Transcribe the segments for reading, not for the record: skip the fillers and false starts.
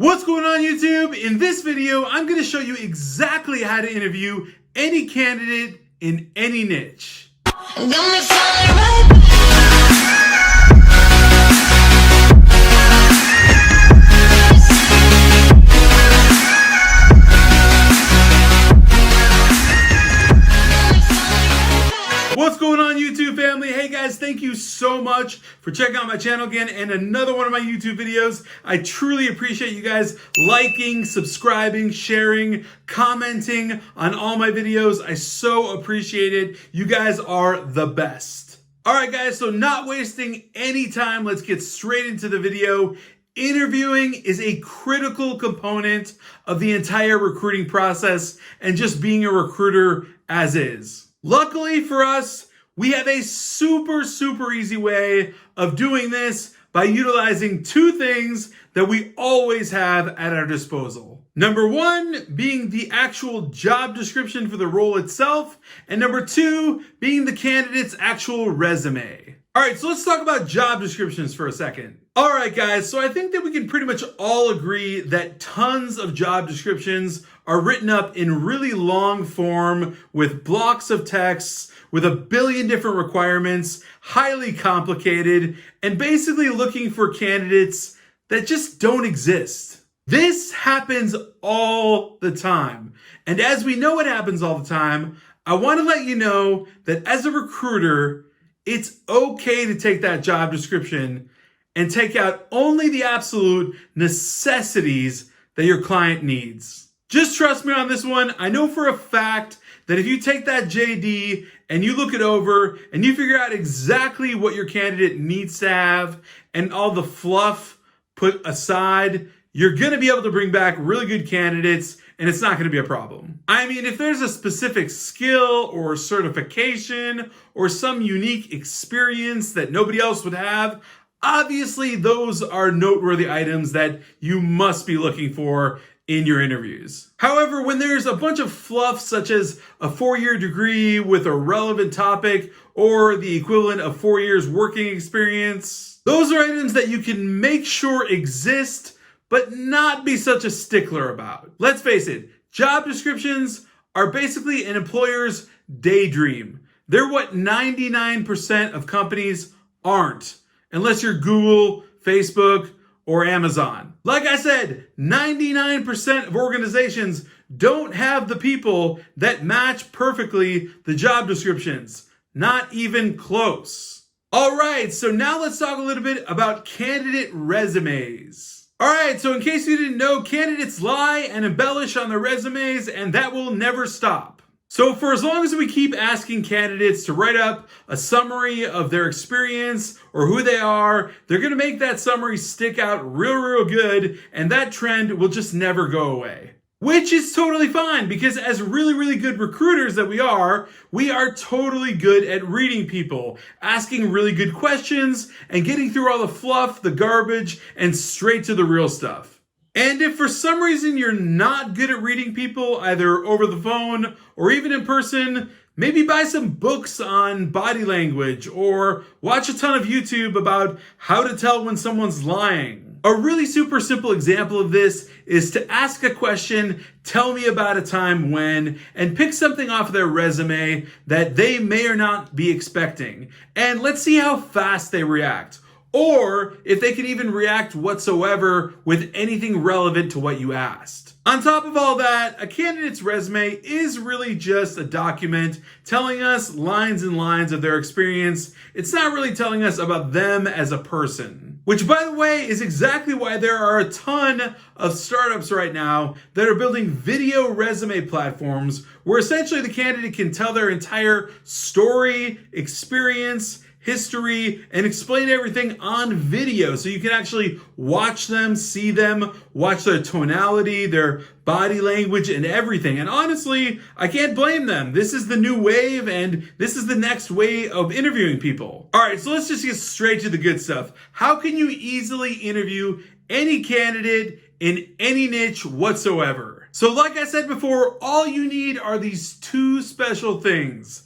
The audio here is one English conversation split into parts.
What's going on YouTube? In this video, I'm going to show you exactly how to interview any candidate in any niche. What's going on YouTube family? Hey guys, thank you so much for checking out my channel again and another one of my YouTube videos. I truly appreciate you guys liking, subscribing, sharing, commenting on all my videos. I so appreciate it. You guys are the best. All right guys, so not wasting any time, let's get straight into the video. Interviewing is a critical component of the entire recruiting process and just being a recruiter as is. Luckily for us, we have a super easy way of doing this by utilizing two things that we always have at our disposal. Number one, being the actual job description for the role itself, and number two, being the candidate's actual resume. All right, so let's talk about job descriptions for a second. All right, guys, so I think that we can pretty much all agree that tons of job descriptions are written up in really long form with blocks of text, with a billion different requirements, highly complicated, and basically looking for candidates that just don't exist. This happens all the time. And as we know it happens all the time, I want to let you know that as a recruiter, it's okay to take that job description and take out only the absolute necessities that your client needs. Just trust me on this one. I know for a fact that if you take that JD and you look it over and you figure out exactly what your candidate needs to have and all the fluff put aside, you're going to be able to bring back really good candidates and it's not going to be a problem. I mean, if there's a specific skill or certification or some unique experience that nobody else would have, obviously those are noteworthy items that you must be looking for in your interviews. However, when there's a bunch of fluff such as a 4-year degree with a relevant topic or the equivalent of 4 years working experience, those are items that you can make sure exist but not be such a stickler about. Let's face it, job descriptions are basically an employer's daydream. They're what 99% of companies aren't, unless you're Google, Facebook, or Amazon. Like I said, 99% of organizations don't have the people that match perfectly the job descriptions. Not even close. All right, so now let's talk a little bit about candidate resumes. All right, so in case you didn't know, candidates lie and embellish on their resumes, and that will never stop. So for as long as we keep asking candidates to write up a summary of their experience or who they are, they're going to make that summary stick out real good, and that trend will just never go away. Which is totally fine, because as really good recruiters that we are totally good at reading people, asking really good questions, and getting through all the fluff, the garbage, and straight to the real stuff. And if for some reason you're not good at reading people, either over the phone or even in person, maybe buy some books on body language or watch a ton of YouTube about how to tell when someone's lying. A really super simple example of this is to ask a question, tell me about a time when, and pick something off of their resume that they may or not be expecting. And let's see how fast they react. Or if they can even react whatsoever with anything relevant to what you asked. On top of all that, a candidate's resume is really just a document telling us lines and lines of their experience. It's not really telling us about them as a person. Which, by the way, is exactly why there are a ton of startups right now that are building video resume platforms where essentially the candidate can tell their entire story, experience, history, and explain everything on video. So you can actually watch them, see them, watch their tonality, their body language, and everything. And honestly, I can't blame them. This is the new wave, and this is the next way of interviewing people. All right, so let's just get straight to the good stuff. How can you easily interview any candidate in any niche whatsoever? So like I said before, all you need are these two special things: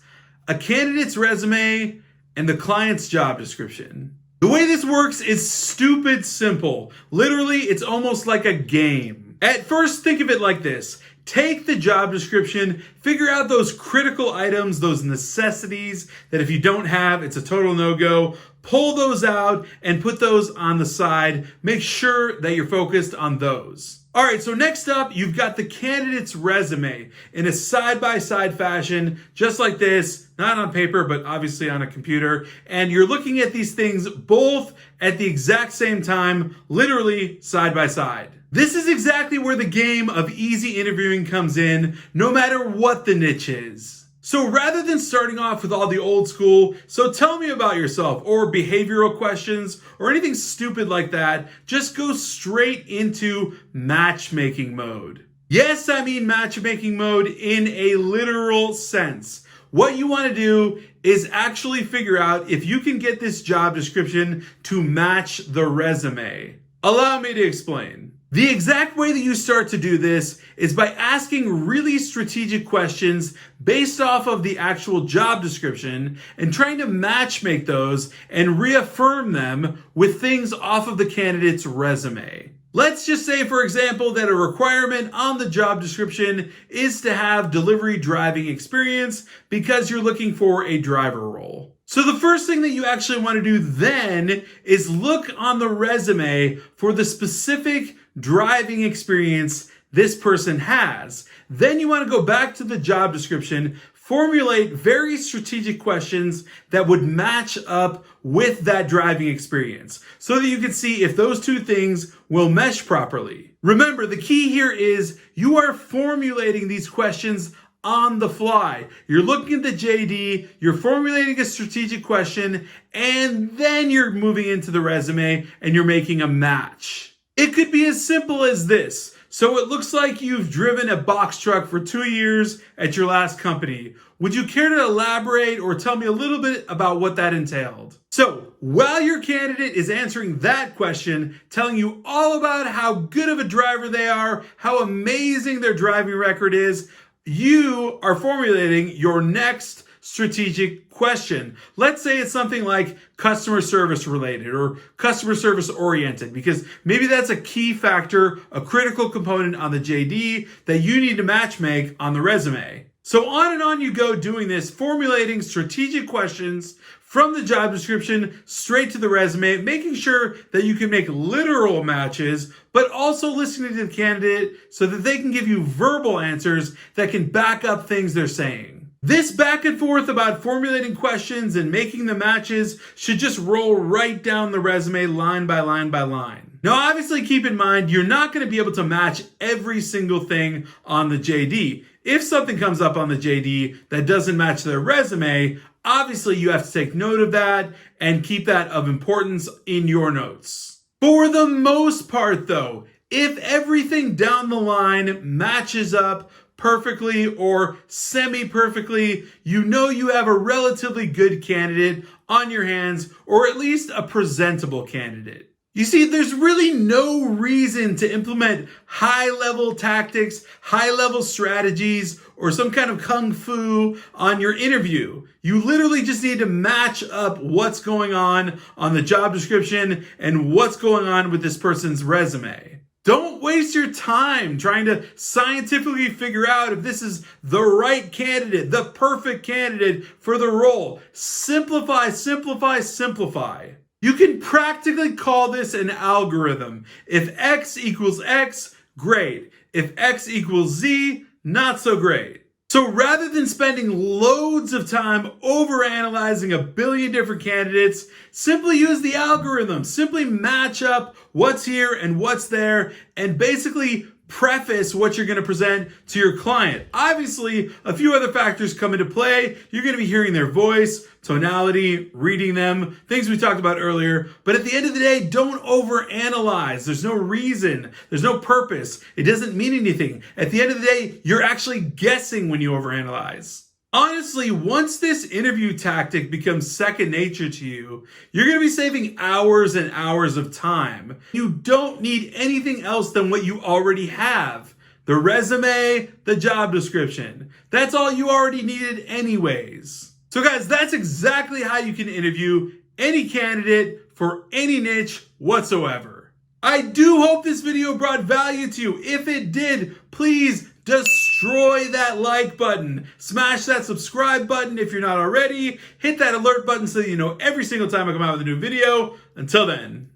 a candidate's resume and the client's job description. The way this works is stupid simple. Literally, it's almost like a game. At first, think of it like this. Take the job description, figure out those critical items, those necessities that if you don't have, it's a total no-go. Pull those out and put those on the side. Make sure that you're focused on those. All right, so next up, you've got the candidate's resume in a side-by-side fashion, just like this, not on paper, but obviously on a computer. And you're looking at these things both at the exact same time, literally side by side. This is exactly where the game of easy interviewing comes in, no matter what the niche is. So rather than starting off with all the old school, so tell me about yourself, or behavioral questions, or anything stupid like that, just go straight into matchmaking mode. Yes, I mean matchmaking mode in a literal sense. What you want to do is actually figure out if you can get this job description to match the resume. Allow me to explain. The exact way that you start to do this is by asking really strategic questions based off of the actual job description and trying to matchmake those and reaffirm them with things off of the candidate's resume. Let's just say, for example, that a requirement on the job description is to have delivery driving experience because you're looking for a driver role. So the first thing that you actually want to do then is look on the resume for the specific driving experience this person has. Then you want to go back to the job description, formulate very strategic questions that would match up with that driving experience so that you can see if those two things will mesh properly. Remember, the key here is you are formulating these questions on the fly. You're looking at the JD, you're formulating a strategic question, and then you're moving into the resume and you're making a match. It could be as simple as this. So it looks like you've driven a box truck for 2 years at your last company. Would you care to elaborate or tell me a little bit about what that entailed? So while your candidate is answering that question, telling you all about how good of a driver they are, how amazing their driving record is, you are formulating your next strategic question. Let's say it's something like customer service related or customer service oriented, because maybe that's a key factor, a critical component on the JD that you need to matchmake on the resume. So on and on you go doing this, formulating strategic questions from the job description straight to the resume, making sure that you can make literal matches, but also listening to the candidate so that they can give you verbal answers that can back up things they're saying. This back and forth about formulating questions and making the matches should just roll right down the resume line by line by line. Now, obviously keep in mind, you're not going to be able to match every single thing on the JD. If something comes up on the JD that doesn't match their resume, obviously you have to take note of that and keep that of importance in your notes. For the most part though, if everything down the line matches up perfectly or semi-perfectly, you know you have a relatively good candidate on your hands, or at least a presentable candidate. You see, there's really no reason to implement high-level tactics, high-level strategies, or some kind of kung fu on your interview. You literally just need to match up what's going on the job description and what's going on with this person's resume. Don't waste your time trying to scientifically figure out if this is the right candidate, the perfect candidate for the role. Simplify, simplify, simplify. You can practically call this an algorithm. If X equals X, great. If X equals Z, not so great. So rather than spending loads of time overanalyzing a billion different candidates, simply use the algorithm. Simply match up what's here and what's there and basically preface what you're going to present to your client. Obviously, a few other factors come into play. You're going to be hearing their voice, tonality, reading them, things we talked about earlier. But at the end of the day, don't overanalyze. There's no reason. There's no purpose. It doesn't mean anything. At the end of the day, you're actually guessing when you overanalyze. Honestly, once this interview tactic becomes second nature to you, you're going to be saving hours and hours of time. You don't need anything else than what you already have. The resume, the job description. That's all you already needed anyways. So guys, that's exactly how you can interview any candidate for any niche whatsoever. I do hope this video brought value to you. If it did, please destroy that like button. Smash that subscribe button if you're not already. Hit that alert button so that you know every single time I come out with a new video. Until then.